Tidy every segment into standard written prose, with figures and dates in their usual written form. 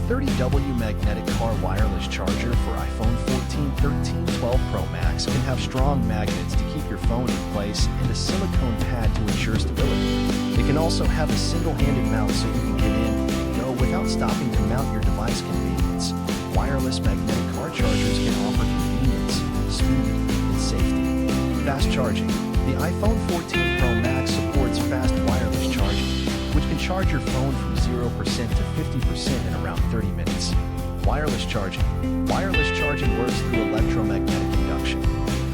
30W magnetic car wireless charger for iPhone 14, 13, 12 Pro Max can have strong magnets to keep your phone in place and a silicone pad to ensure stability. It can also have a single-handed mount so you can get in and go without stopping to mount your device. Convenience. Wireless magnetic car chargers can offer convenience, speed, and safety. Fast charging. The iPhone 14 Pro Max supports fast wireless charging, which can charge your phone from 0% to 50% in around 30 minutes. Wireless charging. Wireless charging works through electromagnetic induction.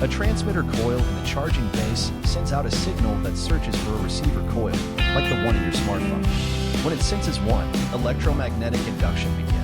A transmitter coil in the charging base sends out a signal that searches for a receiver coil, like the one in your smartphone. When it senses one, electromagnetic induction begins.